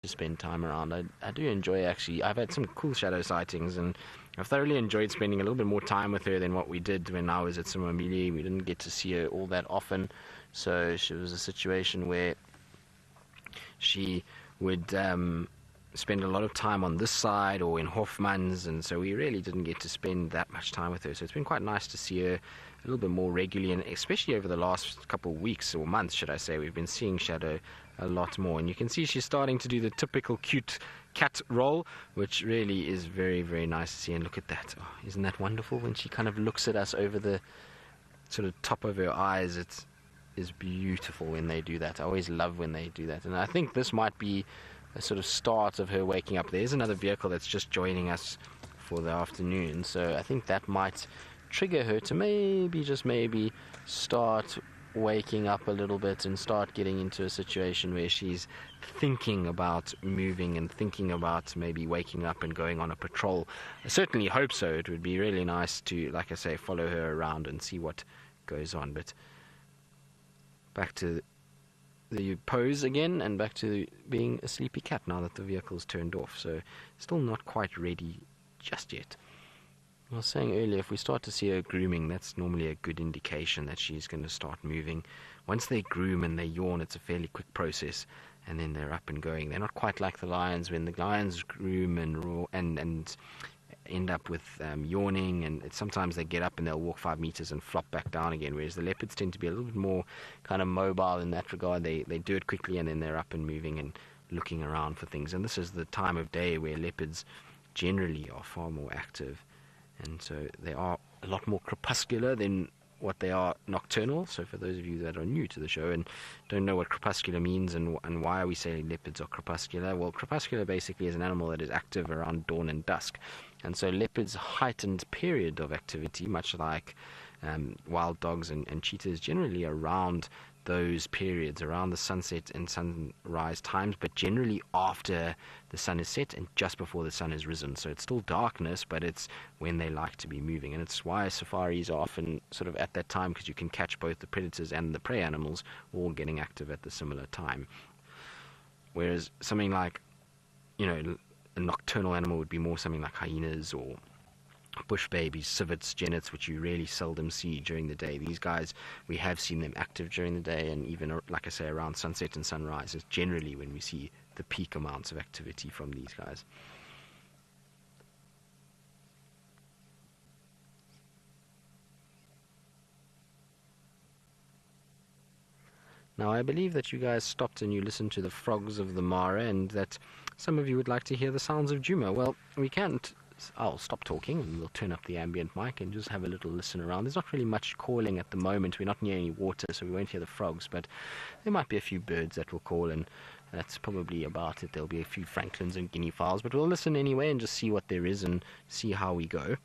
to spend time around. I do enjoy, actually. I've had some cool shadow sightings, and I've thoroughly enjoyed spending a little bit more time with her than what we did when I was at Simamili. We didn't get to see her all that often, so she was a situation where she would spend a lot of time on this side or in Hofmann's, and so we really didn't get to spend that much time with her. So it's been quite nice to see her a little bit more regularly, and especially over the last couple of weeks or months, should I say, we've been seeing Shadow a lot more. And you can see she's starting to do the typical cute cat roll, which really is very, very nice to see. And look at that. Oh, isn't that wonderful when she kind of looks at us over the sort of top of her eyes? It is beautiful when they do that. I always love when they do that. And I think this might be a sort of start of her waking up. There's another vehicle that's just joining us for the afternoon, so I think that might trigger her to maybe, just maybe, start waking up a little bit and start getting into a situation where she's thinking about moving and thinking about maybe waking up and going on a patrol. I certainly hope so. It would be really nice to, like I say, follow her around and see what goes on. But back to the pose again, and back to being a sleepy cat now that the vehicle's turned off. So still not quite ready just yet. I was saying earlier, if we start to see her grooming, that's normally a good indication that she's going to start moving. Once they groom and they yawn, it's a fairly quick process, and then they're up and going. They're not quite like the lions. When the lions groom and roar and end up with yawning, and sometimes they get up and they'll walk 5 meters and flop back down again, whereas the leopards tend to be a little bit more kind of mobile in that regard. They do it quickly, and then they're up and moving and looking around for things. And this is the time of day where leopards generally are far more active, and so they are a lot more crepuscular than what they are nocturnal. So for those of you that are new to the show and don't know what crepuscular means and why we say leopards are crepuscular, well, crepuscular basically is an animal that is active around dawn and dusk. And so leopards' heightened period of activity, much like wild dogs and cheetahs, generally around those periods, around the sunset and sunrise times, but generally after the sun is set and just before the sun has risen. So it's still darkness, but it's when they like to be moving. And it's why safaris are often sort of at that time, because you can catch both the predators and the prey animals all getting active at the similar time. Whereas something like, a nocturnal animal would be more something like hyenas or bush babies, civets, genets, which you really seldom see during the day. These guys, we have seen them active during the day, and even, like I say, around sunset and sunrise is generally when we see the peak amounts of activity from these guys. Now, I believe that you guys stopped and you listened to the frogs of the Mara, and that some of you would like to hear the sounds of Djuma. Well, we can't. I'll stop talking and we'll turn up the ambient mic and just have a little listen around. There's not really much calling at the moment. We're not near any water, so we won't hear the frogs, but there might be a few birds that will call, and that's probably about it. There'll be a few francolins and guinea fowls, but we'll listen anyway and just see what there is and see how we go.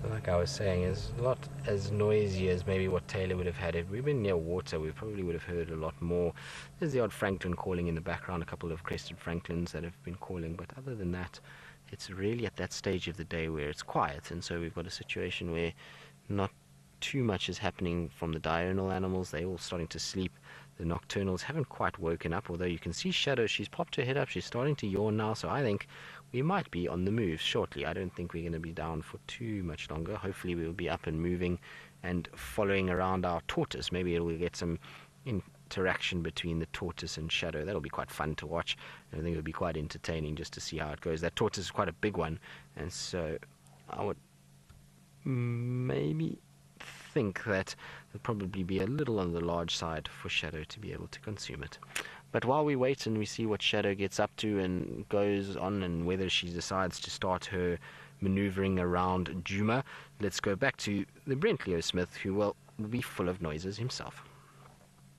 Like I was saying, is not as noisy as maybe what Taylor would have had. If we've been near water, we probably would have heard a lot more. There's the odd francolin calling in the background, a couple of crested francolins that have been calling, but other than that, it's really at that stage of the day where it's quiet, and so we've got a situation where not too much is happening from the diurnal animals. They're all starting to sleep. The nocturnals haven't quite woken up, although you can see Shadow. She's popped her head up. She's starting to yawn now, so I think we might be on the move shortly. I don't think we're going to be down for too much longer. Hopefully we'll be up and moving and following around our tortoise. Maybe it will get some interaction between the tortoise and Shadow. That'll be quite fun to watch. I think it'll be quite entertaining just to see how it goes. That tortoise is quite a big one, and so I would maybe think that it'll probably be a little on the large side for Shadow to be able to consume it. But while we wait and we see what Shadow gets up to and goes on, and whether she decides to start her maneuvering around Djuma, let's go back to the Brent Leo Smith, who will be full of noises himself.